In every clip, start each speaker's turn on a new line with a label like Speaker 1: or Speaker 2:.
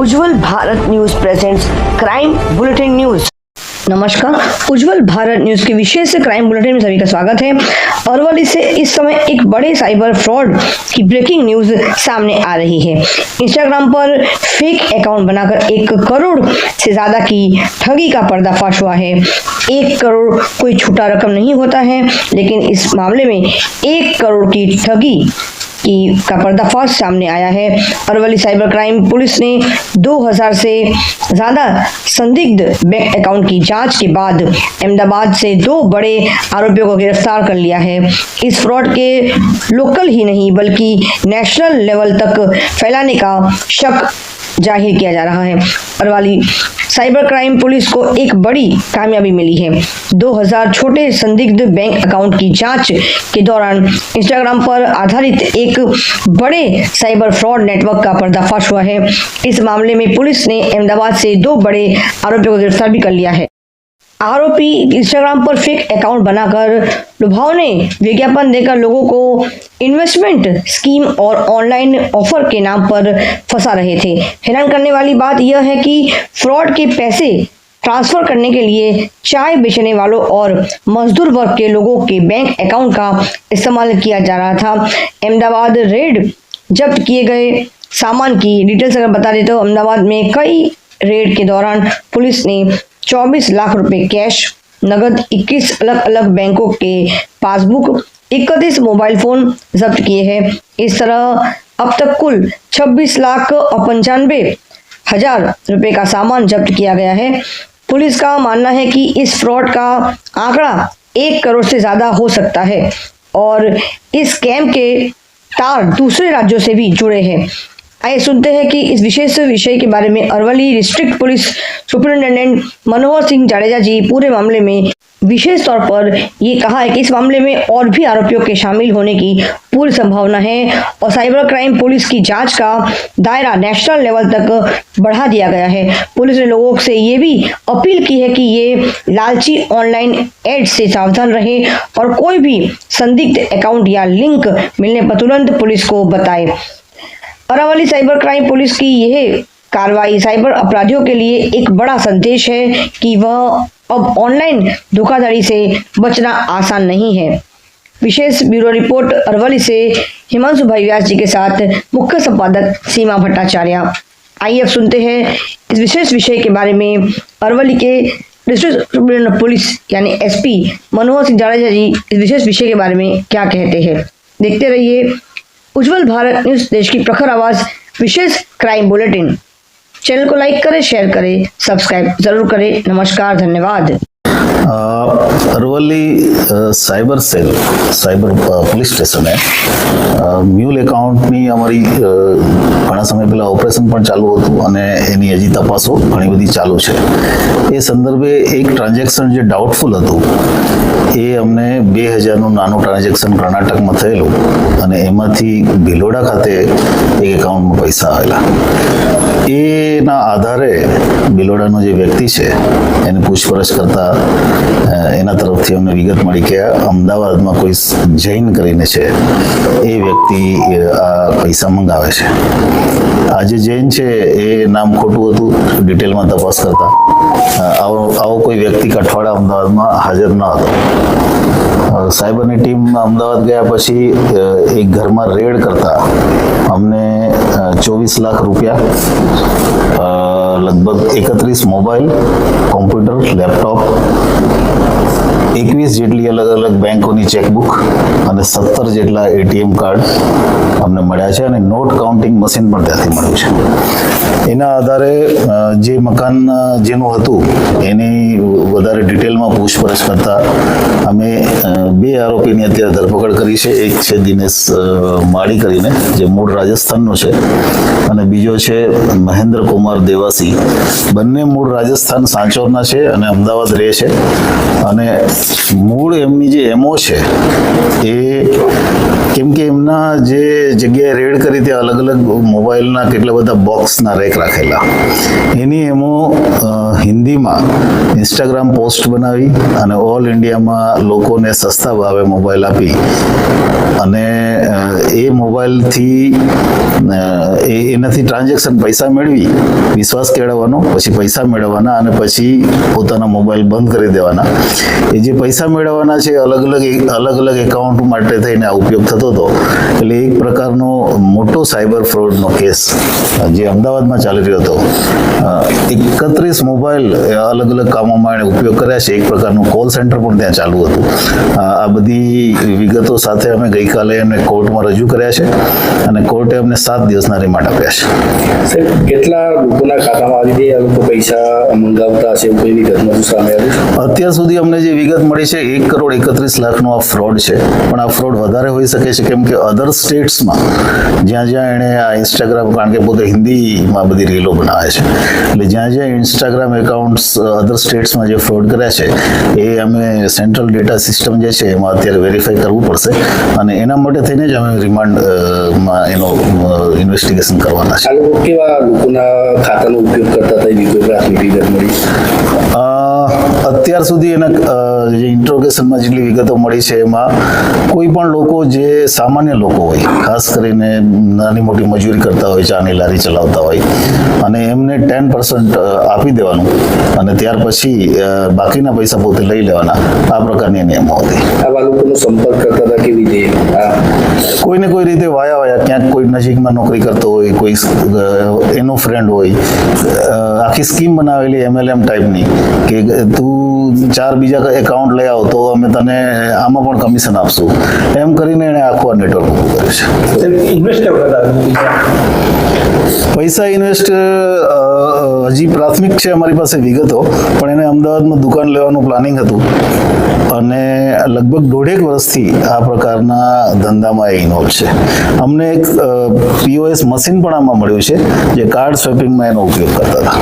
Speaker 1: उज्जवल Bharat news presents crime bulletin news. नमस्कार, Ujjwal Bharat news के विशेष crime bulletin में सभी का स्वागत है। अरवली से इस समय एक बड़े साइबर फ्रॉड की ब्रेकिंग न्यूज सामने आ रही है। इंस्टाग्राम पर फेक अकाउंट बनाकर 1 करोड़ से ज्यादा की ठगी का पर्दाफाश हुआ है। 1 करोड़ कोई छोटा रकम नहीं होता है, लेकिन इस मामले में 1 करोड़ की ठगी का पर्दाफाश सामने आया है। अरवली साइबर क्राइम पुलिस ने 2000 से ज्यादा संदिग्ध बैंक अकाउंट की जांच के बाद अहमदाबाद से 2 बड़े आरोपियों को गिरफ्तार कर लिया है। इस फ्रॉड के लोकल ही नहीं बल्कि नेशनल लेवल तक फैलाने का शक जाहिर किया जा रहा है। अरवली साइबर क्राइम पुलिस को एक बड़ी कामयाबी मिली है। 2000 छोटे संदिग्ध बैंक अकाउंट की जांच के दौरान इंस्टाग्राम पर आधारित एक बड़े साइबर फ्रॉड नेटवर्क का पर्दाफाश हुआ है। इस मामले में पुलिस ने अहमदाबाद से 2 बड़े आरोपियों को गिरफ्तार भी कर लिया है। आरोपी इंस्टाग्राम पर फेक अकाउंट बनाकर लुभावने विज्ञापन देकर लोगों को इन्वेस्टमेंट स्कीम और ऑनलाइन ऑफर के नाम पर फंसा रहे थे। हैरान करने वाली बात यह है कि फ्रॉड के पैसे ट्रांसफर करने के लिए चाय बेचने वालों और मजदूर वर्ग के लोगों के बैंक अकाउंट का इस्तेमाल किया जा रहा था। अहमदाबाद रेड जब्त किए गए सामान की डिटेल्स अगर बता दें तो अहमदाबाद में कई रेड के दौरान पुलिस ने 24 लाख रुपए कैश, नगद, 21 अलग अलग बैंकों के पासबुक, 31 मोबाइल फोन जब्त किए हैं। इस तरह अब तक कुल 26 लाख और 95 हजार रुपए का सामान जब्त किया गया है। पुलिस का मानना है कि इस फ्रॉड का आंकड़ा 1 करोड़ से ज्यादा हो सकता है और इस स्कैम के तार दूसरे राज्यों से भी जुड़े हैं। आइए सुनते हैं कि इस विशेष विषय के बारे में Aravalli district police superintendent Manohar Singh Jadeja जी पूरे मामले में विशेष तौर पर ये कहा है कि इस मामले में और भी आरोपियों के शामिल होने की पूरी संभावना है और साइबर क्राइम पुलिस की जांच का दायरा नेशनल लेवल तक बढ़ा दिया गया है। पुलिस ने लोगों से ये भी अपील की है कि ये लालची ऑनलाइन एड से सावधान रहे और कोई भी संदिग्ध अकाउंट या लिंक मिलने पर तुरंत पुलिस को बताए। अरवली साइबर क्राइम पुलिस की यह कार्रवाई साइबर अपराधियों के लिए एक बड़ा संदेश है कि वह अब ऑनलाइन धोखाधड़ी से बचना आसान नहीं है। विशेष ब्यूरो रिपोर्ट अरवली से हिमांशु भाई व्यास जी के साथ मुख्य संपादक सीमा भट्टाचार्य। आइए अब सुनते हैं इस विशेष विषय के बारे में अरवली के डिस्ट्रिक्ट सुपरिटेंडेंट पुलिस यानी एसपी मनोहर सिंह जाडेजा जी इस विशेष विषय के बारे में क्या कहते हैं। देखते रहिए उज्जवल भारत न्यूज, देश की प्रखर आवाज, विशेष क्राइम बुलेटिन। चैनल को लाइक करें, शेयर करें, सब्सक्राइब जरूर करें। नमस्कार, धन्यवाद।
Speaker 2: Aravalli cyber cell cyber police સ્ટેશને મ્યુલ એકાઉન્ટની અમારી ઘણા સમય પહેલાં ઓપરેશન પણ ચાલુ હતું અને એની હજી તપાસો ઘણી બધી ચાલુ છે। એ સંદર્ભે એક ટ્રાન્ઝેક્શન જે ડાઉટફુલ હતું એ અમને 2000નું નાનું ટ્રાન્ઝેક્શન કર્ણાટકમાં થયેલું અને એમાંથી ભિલોડા ખાતે એક એકાઉન્ટમાં પૈસા આવેલા। એના આધારે ભિલોડાનો જે વ્યક્તિ છે એને પૂછપરછ કરતા એના તરફથી અમને વિગત મળી કે અમદાવાદમાં કોઈ જૈન કરીને છે એ વ્યક્તિ આ પૈસા મંગાવે છે। આ જે જૈન છે એ નામ ખોટું હતું, ડિટેલમાં તપાસ કરતા આવો કોઈ વ્યક્તિ કઠવાડા અમદાવાદમાં હાજર ન હતો। સાયબરની ટીમ અમદાવાદ ગયા પછી એક ઘરમાં રેડ કરતા અમને 24 લાખ રૂપિયા, लगभग 31 मोबाइल, कॉम्प्यूटर, लैपटॉप, 21 જેટલી અલગ અલગ બેંકોની ચેકબુક અને 17 જેટલા એટીએમ કાર્ડ અમને મળ્યા છે અને નોટ કાઉન્ટિંગ મશીન પણ ત્યાંથી મળ્યું છે। એના આધારે જે મકાન જેનું હતું એની વધારે ડિટેલમાં પૂછપરછ કરતા અમે 2 આરોપીની અત્યારે ધરપકડ કરી છે। એક છે દિનેશ માળી કરીને જે મૂળ રાજસ્થાનનો છે અને બીજો છે મહેન્દ્ર કુમાર દેવાસી। બંને મૂળ રાજસ્થાન સાંચોરના છે અને અમદાવાદ રહે છે અને મૂળ એમની જે એમઓ છે એ કેમ કે એમના જે જગ્યાએ રેડ કરી ત્યાં અલગ અલગ મોબાઈલના કેટલા બધા બોક્સના રેક રાખેલા। એની એમો હિન્દીમાં ઇન્સ્ટાગ્રામ પોસ્ટ બનાવી અને ઓલ ઇન્ડિયામાં લોકોને સસ્તા ભાવે મોબાઈલ આપી અને એ મોબાઈલથી એનાથી ટ્રાન્ઝેક્શન પૈસા મેળવી વિશ્વાસ કેળવવાનો, પછી પૈસા મેળવવાના અને પછી પોતાના મોબાઈલ બંધ કરી દેવાના. એ જે પૈસા મેળવવાના છે અલગ અલગ એકાઉન્ટ માટે થઈને આ ઉપયોગ થતો હતો. એટલે એક પ્રકારનો મોટો સાયબર ફ્રોડનો કેસ જે અમદાવાદમાં ચાલી રહ્યો હતો. 31 મોબાઈલ અલગ અલગ કામોમાં એણે ઉપયોગ કર્યા છે. એક પ્રકારનું કોલ સેન્ટર પણ ત્યાં ચાલુ હતું. આ બધી વિગતો સાથે અમે ગઈકાલે એમને કોર્ટમાં રજૂ કર્યા છે અને કોર્ટે અમને 7 દિવસના રિમાન્ડ આપ્યા છે.
Speaker 3: સાહેબ, કેટલા લોકોના ખાતામાં આવી રીતે આ લોકો પૈસા મંગાવતા હશે એવું કોઈ વિગતમાં સામે આવ્યું?
Speaker 2: અત્યાર સુધી અમને જે વિગત મળી છે 1,31,00,000નો આ ફ્રોડ છે. પણ આ ફ્રોડ વધારે હોઈ શકે છે કેમ કે અધર સ્ટેટ્સમાં જ્યાં એણે આ ઇન્સ્ટાગ્રામ, કારણ કે પોતે હિન્દીમાં બધી રીલો બનાવે છે, એટલે જ્યાં ઇન્સ્ટાગ્રામ એકાઉન્ટ્સ અધર સ્ટેટ્સમાં જે ફ્રોડ કર્યા છે એ અમે સેન્ટ્રલ ડેટા સિસ્ટમ જે છે એમાં અત્યારે વેરીફાઈ કરવું પડશે અને એના માટે થઈને જ અમે રિમાન્ડમાં એનો ઇન્વેસ્ટિગેશન કરવાના છે.
Speaker 3: આ લોકો કેવા લોકોના ખાતાનો ઉપયોગ કરતા હતા એવી કોઈ પ્રાથમિક વિગત મળી?
Speaker 2: અત્યાર સુધી એના જે ઇન્ટ્રોગેશનમાં જેટલી વિગતો મળી છે એમાં કોઈ પણ લોકો જે સામાન્ય લોકો હોય, ખાસ કરીને નાની મોટી મજૂરી કરતા હોય, ચાની લારી ચલાવતા હોય અને એમને 10% આપી દેવાનું અને ત્યાર પછી બાકીના પૈસા પોતે લઈ લેવાના, આ પ્રકારની નિયમો હતી.
Speaker 3: આવા લોકોનો સંપર્ક કરતા હતા કેવી રીતે?
Speaker 2: કોઈને કોઈ રીતે વાયા ક્યાંક કોઈ નજીકમાં નોકરી કરતો હોય, કોઈ એનો ફ્રેન્ડ હોય, આખી સ્કીમ બનાવેલી MLM ટાઈપની કે તું 4 બીજા એકાઉન્ટ લઈ આવ તો અમે તને આમાં પણ કમિશન આપશું, એમ કરીને એણે આખું નેટવર્ક ઊભું કર્યું છે. પૈસા ઇન્વેસ્ટ હજી પ્રાથમિક છે અમારી પાસે વિગતો, પણ એને અમદાવાદમાં દુકાન લેવાનું પ્લાનિંગ હતું અને લગભગ 1.5 વર્ષથી આ પ્રકારના ધંધામાં એ ઇન્વોલ્વ છે. અમને એક POS મશીન પણ આમાં મળ્યું છે જે કાર્ડ સ્વેપિંગમાં એનો ઉપયોગ કરતા હતા.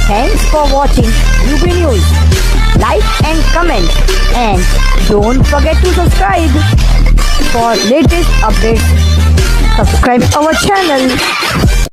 Speaker 4: Thanks for watching UB News. Like and comment and don't forget to subscribe for latest updates. Subscribe our channel.